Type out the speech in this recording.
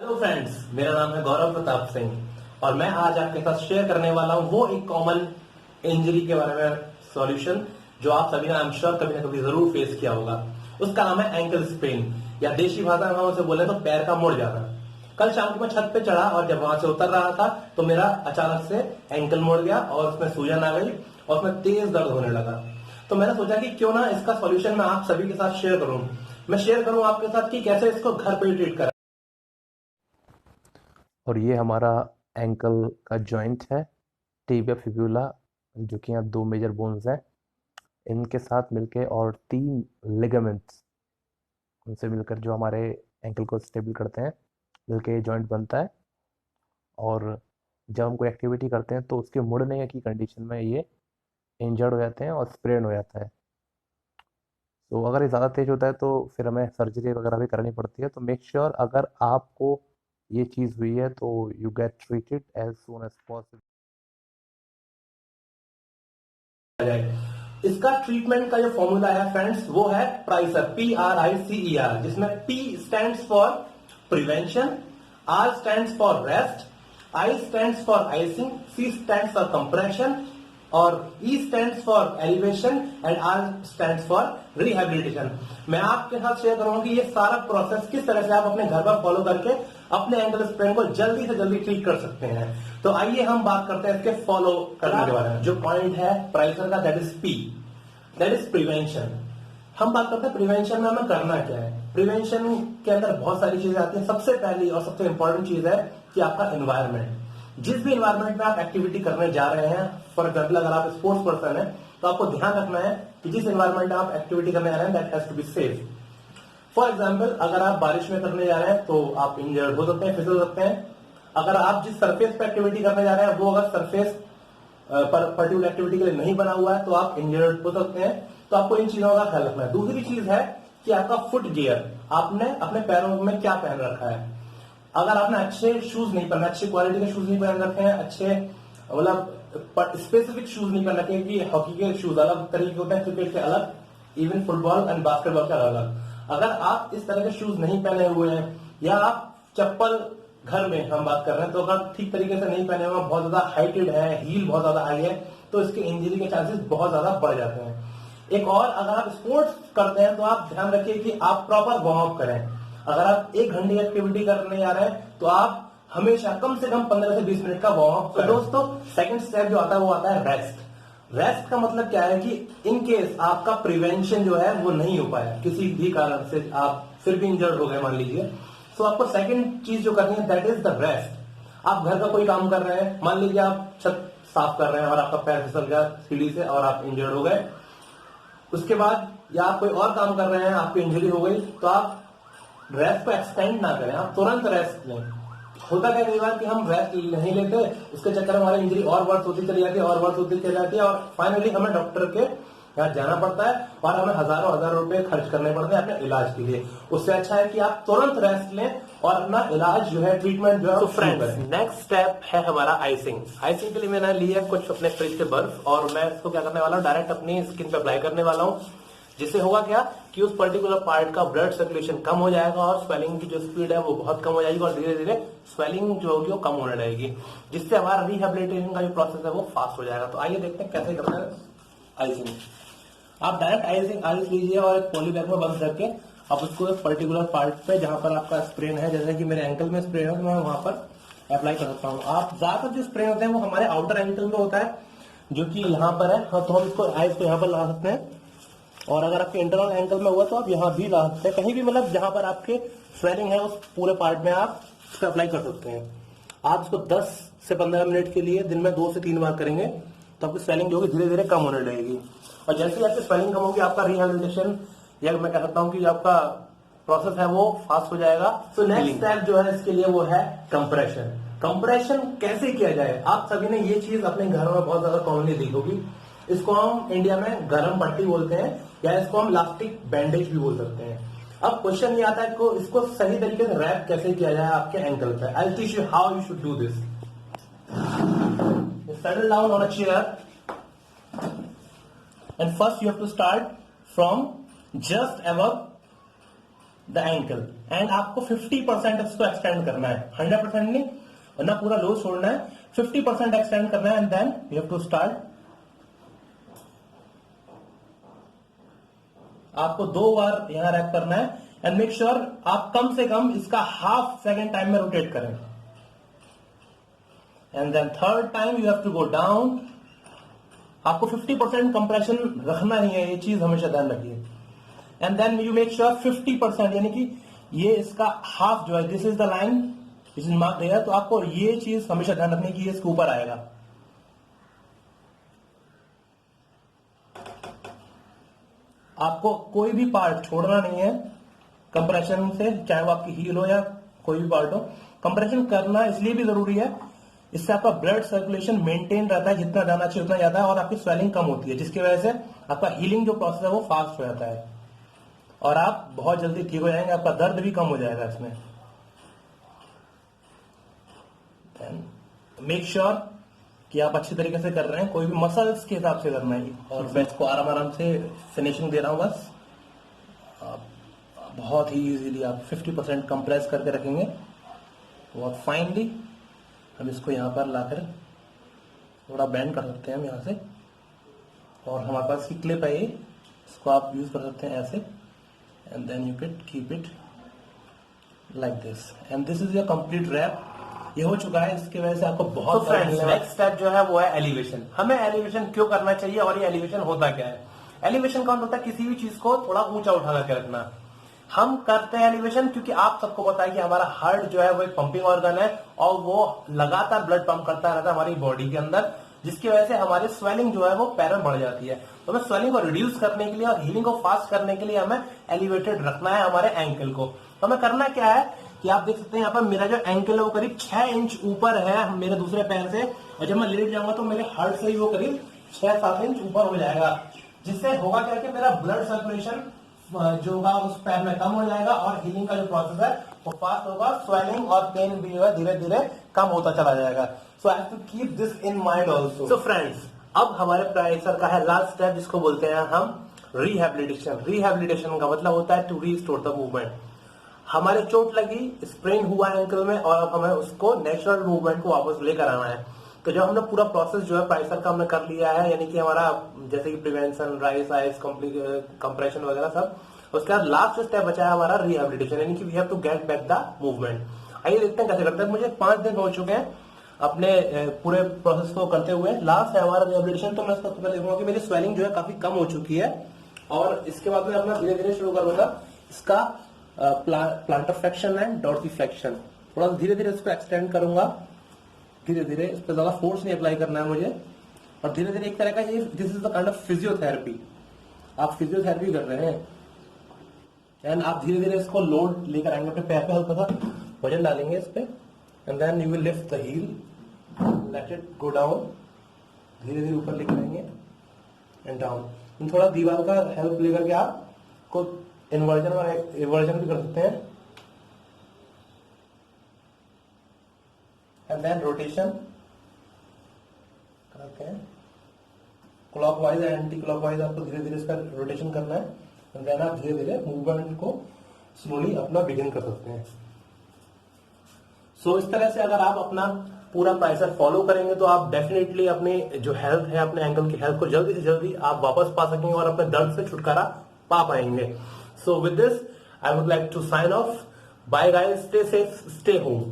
Hello friends, मेरा नाम है गौरव प्रताप सिंह और मैं आज आपके साथ शेयर करने वाला हूं वो एक कॉमन इंजरी के बारे में सॉल्यूशन जो आप सभी ने आई एम श्योर कभी ना कभी जरूर फेस किया होगा। उसका नाम है एंकल स्प्रेन या देशी भाषा में हम उसे बोले तो पैर का मुड़ जाना। कल शाम को मैं छत पे चढ़ा और जब वहां से उतर रहा था तो मेरा अचानक से एंकल मुड़ गया और उसमें सूजन आ गई और उसमें तेज दर्द होने लगा। तो मैंने सोचा कि क्यों ना इसका सॉल्यूशन मैं आप सभी के साथ शेयर करूं। मैं शेयर करूं आपके साथ कि कैसे इसको घर पे ट्रीट करें। और ये हमारा एंकल का जॉइंट है, टिबिया फिब्यूला, जो कि यहाँ दो मेजर बोन्स हैं। इनके साथ मिलके और तीन लिगामेंट्स, उनसे मिलकर जो हमारे एंकल को स्टेबल करते हैं, मिलके ये जॉइंट बनता है। और जब हम कोई एक्टिविटी करते हैं तो उसके मुड़ने की कंडीशन में ये इंजर्ड हो जाते हैं और स्प्रेन हो जाता है। तो अगर ये ज़्यादा तेज होता है तो फिर हमें सर्जरी वगैरह भी करनी पड़ती है। तो मेक श्योर अगर आपको ये चीज़ हुई है तो you get treated as soon as possible. इसका ट्रीटमेंट का जो फॉर्मूला है फ्रेंड्स वो है प्राइसर, PRICER, जिसमें P stands for prevention, R stands for rest, I stands for icing, C stands for compression और E stands for elevation and R stands for rehabilitation. मैं आपके साथ शेयर करूंगा कि ये सारा प्रोसेस किस तरह से आप अपने घर पर फॉलो करके अपने एंकल स्प्रेन को जल्दी से जल्दी ठीक कर सकते हैं। तो आइए हम बात करते हैं इसके फॉलो करने के बारे में। जो पॉइंट है प्राइसर का that is P, that is prevention. हम बात करते हैं प्रिवेंशन में हमें करना क्या है। प्रिवेंशन के अंदर बहुत सारी चीजें आती हैं। सबसे पहली और सबसे इंपॉर्टेंट चीज है कि आपका एनवायरमेंट। जिस भी एनवायरमेंट में आप एक्टिविटी करने जा रहे हैं, फॉर एग्जाम्पल अगर आप स्पोर्ट्स पर्सन है तो आपको ध्यान रखना है कि जिस एनवायरमेंट में आप एक्टिविटी करने जा रहे हैं that has to be safe. For example अगर आप बारिश में करने जा रहे हैं तो आप इंजर्ड हो सकते हैं, फिसल सकते हैं। अगर आप जिस सरफेस पे एक्टिविटी करने जा रहे हैं वो अगर सरफेस पर्टिकुलर एक्टिविटी के लिए नहीं बना हुआ है तो आप इंजर्ड हो सकते हैं। तो आपको इन चीजों का ख्याल रखना है। दूसरी चीज है कि आपका फुट गियर, आपने अपने पैरों में क्या पहन रखा है। अगर आपने अच्छे शूज नहीं पहने, अच्छी क्वालिटी के शूज नहीं पहन रखे हैं, अच्छे मतलब स्पेसिफिक शूज नहीं पहन रखे हैं कि हॉकी के शूज अलग तरीके होते हैं, क्रिकेट के अलग, इवन फुटबॉल एंड बास्केटबॉल के अलग अलग। अगर आप इस तरह के शूज नहीं पहने हुए हैं या आप चप्पल घर में हम बात कर रहे हैं तो अगर ठीक तरीके से नहीं पहने हुए, बहुत ज्यादा हाइटेड है, हील बहुत ज्यादा हाई है, तो इसके इंजरी के चांसेस बहुत ज्यादा बढ़ जाते हैं। एक और, अगर आप स्पोर्ट्स करते हैं तो आप ध्यान रखिए कि आप प्रॉपर वार्म अप करें। अगर आप 1 घंटे एक्टिविटी करने जा रहे हैं तो आप हमेशा कम से कम 15 से 20 मिनट का वार्म अप करें। तो दोस्तों सेकंड स्टेप जो आता है वो आता है रेस्ट। रेस्ट का मतलब क्या है कि इन केस आपका प्रिवेंशन जो है वो नहीं हो पाया, किसी भी कारण से आप फिर भी इंजर्ड हो गए मान लीजिए, तो आपको सेकंड चीज जो करनी है दैट इज द रेस्ट। आप घर का कोई काम कर रहे हैं, मान लीजिए आप छत साफ कर रहे हैं और आपका पैर फिसल गया सीढ़ी से और आप इंजर्ड हो गए। उसके बाद या आप कोई और काम कर रहे हैं, आपकी इंजरी हो गई, तो आप रेस्ट को एक्सटेंड ना करें, आप तुरंत रेस्ट लें। होता क्या कई बार कि हम रेस्ट नहीं लेते, उसके चक्कर में हमारी इंजरी और वर्ष होती चली जाती है और वर्ष होती चली जाती है और फाइनली हमें डॉक्टर के यहाँ जाना पड़ता है और हमें हजारों हजार रुपए खर्च करने पड़ते हैं अपने इलाज के लिए। उससे अच्छा है कि आप तुरंत रेस्ट लें और अपना इलाज जो है, ट्रीटमेंट जो है। तो फ्रेंड्स, नेक्स्ट स्टेप है हमारा आइसिंग। आइसिंग के लिए मैंने लिया कुछ अपने फ्रिज से बर्फ और मैं इसको क्या करने वाला हूँ, डायरेक्ट अपनी स्किन पे अप्लाई करने वाला हूँ। जिससे होगा क्या कि उस पर्टिकुलर पार्ट का ब्लड सर्कुलेशन कम हो जाएगा और स्वेलिंग की जो स्पीड है वो बहुत कम हो जाएगी और धीरे धीरे स्वेलिंग जो होगी वो कम होने लगेगी, जिससे हमारा रिहेबिलिटेशन का जो प्रोसेस है वो फास्ट हो जाएगा। तो आइए देखते हैं कैसे करना है आइसिंग। आप डायरेक्ट आइसिंग आइस लीजिए और एक पॉली बैग में बंद करके आप उसको एक पर्टिकुलर पार्ट पे जहां पर आपका स्प्रेन है, जैसे कि मेरे एंकल में स्प्रेन है तो मैं वहां पर अप्लाई कर सकता हूँ। आप ज्यादातर जो स्प्रे होते हैं वो हमारे आउटर एंकल में होता है जो कि यहाँ पर है। हाँ, तो हम इसको आइस को यहाँ पर लगा सकते हैं और अगर आपके इंटरनल एंकल में हुआ तो आप यहाँ भी ला सकते हैं, कहीं भी, मतलब जहां पर आपके स्वेलिंग है उस पूरे पार्ट में आप इसको अप्लाई कर सकते हैं। आप इसको 10 से 15 मिनट के लिए दिन में 2 से 3 बार करेंगे तो आपकी स्वेलिंग जो होगी धीरे धीरे कम होने लगेगी और जैसे ही आपकी स्वेलिंग कम होगी आपका रिहेबिलिटेशन या मैं कह सकता हूँ कि आपका प्रोसेस है वो फास्ट हो जाएगा। तो नेक्स्ट स्टेप जो है इसके लिए वो है कंप्रेशन। कंप्रेशन कैसे किया जाए, आप सभी ने ये चीज अपने घरों में बहुत ज्यादा कॉमनली देखी होगी। इसको हम इंडिया में गरम पट्टी बोलते हैं या इसको हम इलास्टिक बैंडेज भी बोल सकते हैं। अब क्वेश्चन ये आता है को इसको सही तरीके से रैप कैसे किया जाए आपके एंकल पे। I will teach you how you should do this. Settle down on a chair and first you have to start from just above the ankle and आपको 50% इसको एक्सटेंड करना है, 100% नहीं, वरना पूरा लूज छोड़ना है, 50% एक्सटेंड करना है and then you have to start. आपको 2 बार यहां रैप करना है एंड मेक श्योर आप कम से कम इसका हाफ सेकेंड टाइम में रोटेट करें and then third time you have to go down. आपको 50% कंप्रेशन रखना ही है, ये चीज हमेशा ध्यान रखिए and then you make sure 50% यानी कि ये इसका हाफ जो है, this is the line this is mark है, तो आपको ये चीज हमेशा ध्यान रखनी कि ये इसके ऊपर आएगा। आपको कोई भी पार्ट छोड़ना नहीं है कंप्रेशन से, चाहे वो आपकी हील हो या कोई भी पार्ट हो। कंप्रेशन करना इसलिए भी जरूरी है, इससे आपका ब्लड सर्कुलेशन मेंटेन रहता है, जितना जाना चाहिए उतना ज्यादा, और आपकी स्वेलिंग कम होती है, जिसकी वजह से आपका हीलिंग जो प्रोसेस है वो फास्ट हो जाता है और आप बहुत जल्दी ठीक हो जाएंगे, आपका दर्द भी कम हो जाएगा इसमें। मेक श्योर कि आप अच्छी तरीके से कर रहे हैं, कोई भी मसल्स के हिसाब से करना है। और मैं इसको आराम आराम से फिनिशिंग दे रहा हूं बस। बहुत ही इजीली आप 50% कंप्रेस करके रखेंगे बहुत फाइनली। हम इसको यहाँ पर लाकर थोड़ा बेंड कर सकते हैं हम यहाँ से, और हमारे पास की क्लिप है ये, इसको आप यूज कर सकते हैं ऐसे and then you can keep it like this and this is your complete wrap. ये हो चुका है, इसकी वजह से आपको बहुत नेक्स्ट स्टेप जो है वो है एलिवेशन। हमें एलिवेशन क्यों करना चाहिए और ये एलिवेशन होता क्या है? एलिवेशन का होता है किसी भी चीज को थोड़ा ऊंचा उठा करके रखना। हम करते हैं एलिवेशन क्योंकि आप सबको पता है कि हमारा हार्ट जो है वो एक पंपिंग ऑर्गन है और वो लगातार ब्लड पंप करता रहता है हमारी बॉडी के अंदर, जिसकी वजह से हमारी स्वेलिंग जो है वो पैर में बढ़ जाती है। तो हमें स्वेलिंग को रिड्यूस करने के लिए और हीलिंग को फास्ट करने के लिए हमें एलिवेटेड रखना है हमारे एंकल को। तो हमें करना क्या है कि आप देख सकते हैं यहाँ पर मेरा जो एंकल है वो करीब 6 इंच ऊपर है मेरे दूसरे पैर से, और जब मैं लेट जाऊंगा तो मेरे हार्ट से ही वो करीब 6-7 इंच ऊपर हो जाएगा, जिससे होगा क्या कि मेरा ब्लड सर्कुलेशन जो होगा उस पैर में कम हो जाएगा और हीलिंग का जो प्रोसेस है वो फास्ट होगा, स्वेलिंग और पेन भी जो है धीरे धीरे कम होता चला जाएगा। So I have to keep this in mind also. So friends, अब हमारे प्राइसर का है लास्ट स्टेप, जिसको बोलते हैं हम रिहैबिलिटेशन। रिहैबिलिटेशन का मतलब होता है टू रीस्टोर द मूवमेंट। हमारे चोट लगी, स्प्रेन हुआ है एंकल में, और अब हमें उसको नेचुरल मूवमेंट को वापस लेकर आना है। तो जब हमने पूरा प्रोसेस जो है प्राइसर का हमने कर लिया है, यानी कि हमारा जैसे कि प्रिवेंशन, राइस, आइस, कंप्रेशन वगैरह सब, उसके बाद लास्ट स्टेप बचा है हमारा रिहैबिलिटेशन, यानी कि we have to get back the movement. आइए देखते हैं कैसे करते हैं। मुझे 5 दिन हो चुके हैं अपने पूरे प्रोसेस को करते हुए। लास्ट है हमारा रिहैबिलिटेशन। तो मैं सबसे पहले देखूंगा कि मेरी स्वेलिंग जो है काफी कम हो चुकी है, और इसके बाद में अपना धीरे धीरे शुरू करूंगा इसका प्लांटर फ्लेक्शन एंड डॉर्सीफ्लेक्शन। थोड़ा धीरे धीरे इसको एक्सटेंड करूंगा, धीरे धीरे, इस पर ज्यादा फोर्स नहीं अप्लाई करना है मुझे, और धीरे धीरे एक तरह का ये this is the kind of physiotherapy. आप फिजियोथेरेपी कर रहे हैं एंड आप धीरे धीरे इसको लोड लेकर आएंगे अपने पैर पे, हल्का सा वजन डालेंगे इस पे and then you will lift the heel, let it go down, धीरे धीरे ऊपर लेकर आएंगे एंड डाउन। थोड़ा दीवार का हेल्प लेकर के आपको इन्वर्जन और रिवर्जन भी कर सकते हैं एंड देन रोटेशन करते हैं क्लॉकवाइज एंड एंटी क्लॉकवाइज। आपको धीरे धीरे इसका रोटेशन करना है एंड देन आप धीरे धीरे मूवमेंट को स्लोली अपना बिगिन कर सकते हैं। सो इस तरह से अगर आप अपना पूरा प्राइसर फॉलो करेंगे तो आप डेफिनेटली अपनी जो हेल्थ है, अपने एंकल की हेल्थ को जल्दी से जल्दी आप वापस पा सकेंगे और अपने दर्द से छुटकारा पा पाएंगे। So with this, I would like to sign off. Bye guys, stay safe, stay home.